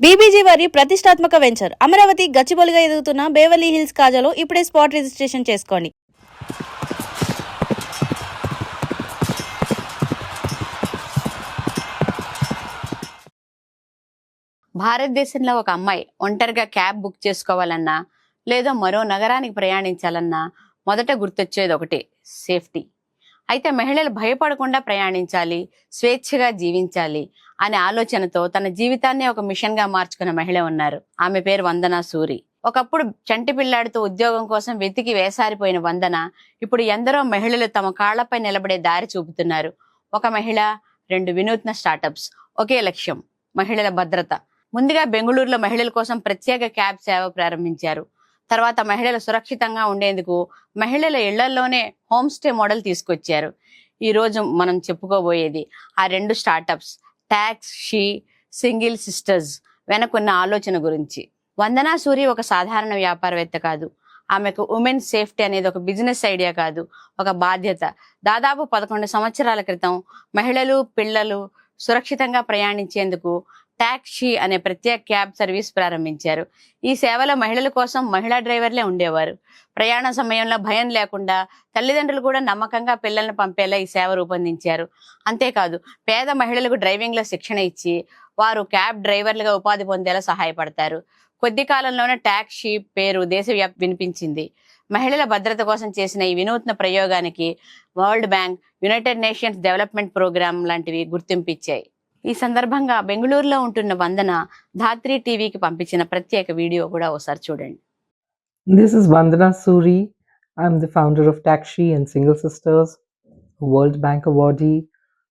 BBG వారి ప్రతిష్టాత్మక venture Amaravati గచ్చిబౌలిగా ఎదుగుతున్న బేవర్లీ హిల్స్ కాజాలో ఇప్పుడే స్పాట్ రిజిస్ట్రేషన్ చేసుకోండి. భారతదేశంలో ఒక అమ్మాయి ఒంటరిగా క్యాబ్ బుక్ చేసుకోవాలన్నా లేదా మరో నగరానికి ప్రయాణించాలన్నా మొదట గుర్తొచ్చేది ఒకటే, సేఫ్టీ. అయితే మహిళలు భయపడకుండా ప్రయాణించాలి, స్వేచ్ఛగా జీవించాలి అనే ఆలోచనతో తన జీవితాన్ని ఒక మిషన్ గా మార్చుకున్న మహిళ ఉన్నారు. ఆమె పేరు వందనా సూరి. ఒకప్పుడు చంటి పిల్లాడితో ఉద్యోగం కోసం వెతికి వేసారిపోయిన వందన ఇప్పుడు ఎందరో మహిళలు తమ కాళ్లపై నిలబడే దారి చూపుతున్నారు. ఒక మహిళ, 2 వినూత్న స్టార్టప్స్, ఒకే లక్ష్యం, మహిళల భద్రత. ముందుగా బెంగళూరులో మహిళల కోసం ప్రత్యేక క్యాబ్ సేవ ప్రారంభించారు. తర్వాత మహిళలు సురక్షితంగా ఉండేందుకు మహిళల ఇళ్లలోనే హోమ్ స్టే మోడల్ తీసుకొచ్చారు. ఈ రోజు మనం చెప్పుకోబోయేది ఆ 2 startups, tax she, single sisters వెనకున్న ఆలోచన గురించి. వందనా సూరి ఒక సాధారణ వ్యాపారవేత్త కాదు. ఆమెకు ఉమెన్ సేఫ్టీ అనేది ఒక బిజినెస్ ఐడియా కాదు, ఒక బాధ్యత. దాదాపు 11 సంవత్సరాల క్రితం మహిళలు, పిల్లలు సురక్షితంగా ప్రయాణించేందుకు ట్యాక్సీ అనే ప్రత్యేక క్యాబ్ సర్వీస్ ప్రారంభించారు. ఈ సేవలో మహిళల కోసం మహిళా డ్రైవర్లే ఉండేవారు. ప్రయాణ సమయంలో భయం లేకుండా తల్లిదండ్రులు కూడా నమ్మకంగా పిల్లల్ని పంపేలా ఈ సేవ రూపొందించారు. అంతేకాదు, పేద మహిళలకు డ్రైవింగ్ లో శిక్షణ ఇచ్చి వారు క్యాబ్ డ్రైవర్లుగా ఉపాధి పొందేలా సహాయపడతారు. కొద్ది కాలంలోనే ట్యాక్సీ పేరు దేశవ్యాప్తి వినిపించింది. మహిళల భద్రత కోసం చేసిన ఈ వినూత్న ప్రయోగానికి World Bank, United Nations Development Programme లాంటివి గుర్తింపు ఇచ్చాయి. ఈ సందర్భంగా బెంగళూరులో ఉంటున్న వందన ధాత్రి టీవీకి పంపించిన ప్రత్యేక వీడియో కూడా ఒకసారి చూడండి. This is Vandana Suri. I'm the founder of Taxi and Single Sisters, a World Bank awardee,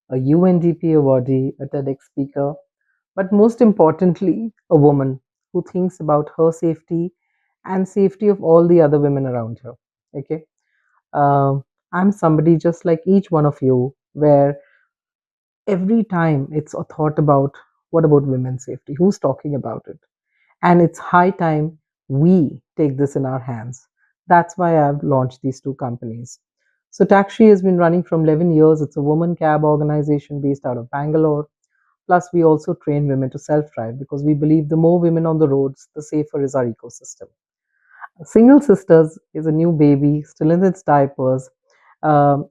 a UNDP awardee, a TEDx speaker, but most importantly, a woman who thinks about her safety and safety of all the other women around her. Okay, I'm somebody just like each one of you, where every time it's a thought about what about women's safety, who's talking about it, and it's high time we take this in our hands. That's why I've launched these 2 companies. So Taxi has been running from 11 years. It's a woman cab organization based out of Bangalore. Plus we also train women to self-drive because we believe the more women on the roads, the safer is our ecosystem. Single Sisters is a new baby, still in its diapers.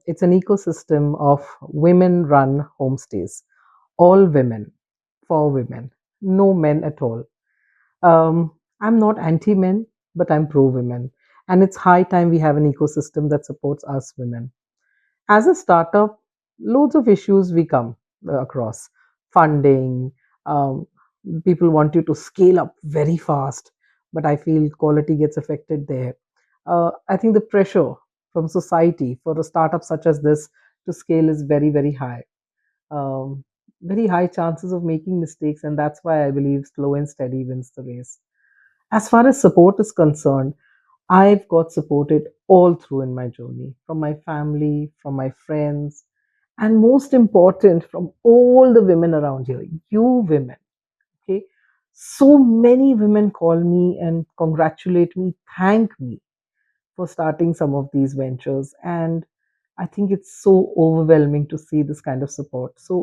It's an ecosystem of women-run homestays. All women, for women, no men at all. I'm not anti-men, but I'm pro-women. And it's high time we have an ecosystem that supports us women. As a startup, loads of issues we come across. Funding, people want you to scale up very fast, but I feel quality gets affected there. I think the pressure from society for a startup such as this to scale is very, very high. Very high chances of making mistakes, and that's why I believe slow and steady wins the race. As far as support is concerned, I've got supported all through in my journey, from my family, from my friends, and most important, from all the women around here, you women. Okay, so many women call me and congratulate me, thank me for starting some of these ventures, and I think it's so overwhelming to see this kind of support. So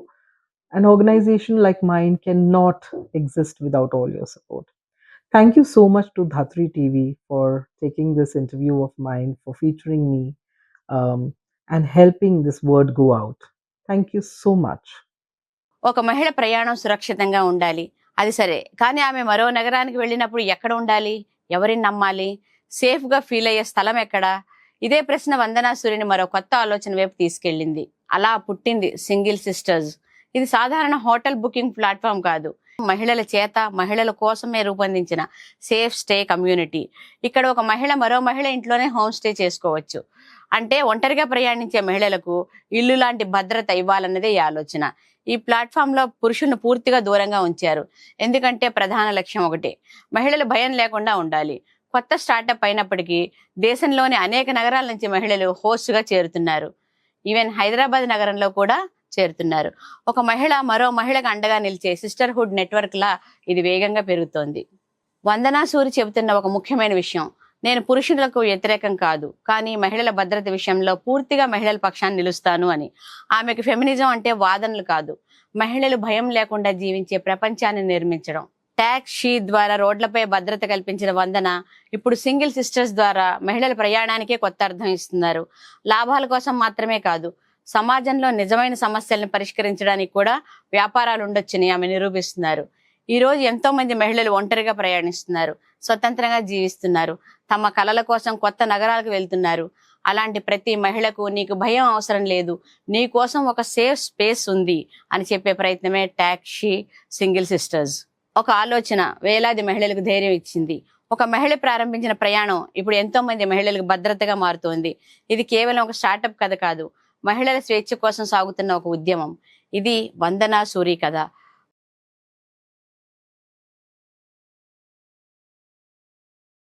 an organization like mine cannot exist without all your support. Thank you so much to Dhatri TV for taking this interview of mine, for featuring me, and helping this word go out. Thank you so much. ఒక మహిళ ప్రయాణం సురక్షితంగా ఉండాలి, అది సరే, కానీ ఆమె మరో నగరానికి వెళ్ళినప్పుడు ఎక్కడ ఉండాలి, ఎవరిని నమ్మాలి, సేఫ్ గా ఫీల్ అయ్యే స్థలం ఎక్కడా? ఇదే ప్రశ్న వందనా సూరిని మరో కొత్త ఆలోచన వైపు తీసుకెళ్ళింది. అలా పుట్టింది సింగిల్ సిస్టర్స్. ఇది సాధారణ హోటల్ బుకింగ్ ప్లాట్ఫామ్ కాదు, మహిళల చేత మహిళల కోసమే రూపొందించిన సేఫ్ స్టే కమ్యూనిటీ. ఇక్కడ ఒక మహిళ మరో మహిళ ఇంట్లోనే హోమ్ స్టే చేసుకోవచ్చు. అంటే ఒంటరిగా ప్రయాణించే మహిళలకు ఇల్లు లాంటి భద్రత ఇవ్వాలన్నదే ఈ ఆలోచన. ఈ ప్లాట్ఫామ్ లో పురుషులను పూర్తిగా దూరంగా ఉంచారు. ఎందుకంటే ప్రధాన లక్ష్యం ఒకటే, మహిళలు భయం లేకుండా ఉండాలి. కొత్త స్టార్టప్ అయినప్పటికీ దేశంలోని అనేక నగరాల నుంచి మహిళలు హోస్ట్ గా చేరుతున్నారు. ఈవెన్ హైదరాబాద్ నగరంలో కూడా చేరుతున్నారు. ఒక మహిళ మరో మహిళకు అండగా నిలిచే సిస్టర్హుడ్ నెట్వర్క్ లా ఇది వేగంగా పెరుగుతోంది. వందనా సూరి చెబుతున్న ఒక ముఖ్యమైన విషయం, నేను పురుషులకు వ్యతిరేకం కాదు, కానీ మహిళల భద్రత విషయంలో పూర్తిగా మహిళల పక్షాన్ని నిలుస్తాను అని. ఆమెకు ఫెమినిజం అంటే వాదనలు కాదు, మహిళలు భయం లేకుండా జీవించే ప్రపంచాన్ని నిర్మించడం. ట్యాక్సీ ద్వారా రోడ్లపై భద్రత కల్పించిన వందన ఇప్పుడు సింగిల్ సిస్టర్స్ ద్వారా మహిళల ప్రయాణానికే కొత్త అర్థం ఇస్తున్నారు. లాభాల కోసం మాత్రమే కాదు, సమాజంలో నిజమైన సమస్యలను పరిష్కరించడానికి కూడా వ్యాపారాలు ఉండొచ్చని ఆమె నిరూపిస్తున్నారు. ఈ రోజు ఎంతో మంది మహిళలు ఒంటరిగా ప్రయాణిస్తున్నారు, స్వతంత్రంగా జీవిస్తున్నారు, తమ కలల కోసం కొత్త నగరాలకు వెళ్తున్నారు. అలాంటి ప్రతి మహిళకు నీకు భయం అవసరం లేదు, నీ కోసం ఒక సేఫ్ స్పేస్ ఉంది అని చెప్పే ప్రయత్నమే ట్యాక్సీ సింగిల్ సిస్టర్స్. ఒక ఆలోచన వేలాది మహిళలకు ధైర్యం ఇచ్చింది. ఒక మహిళ ప్రారంభించిన ప్రయాణం ఇప్పుడు ఎంతో మంది మహిళలకు భద్రతగా మారుతోంది. ఇది కేవలం ఒక స్టార్టప్ కథ కాదు, మహిళల స్వేచ్ఛ కోసం సాగుతున్న ఒక ఉద్యమం. ఇది వందన సూరి కథ.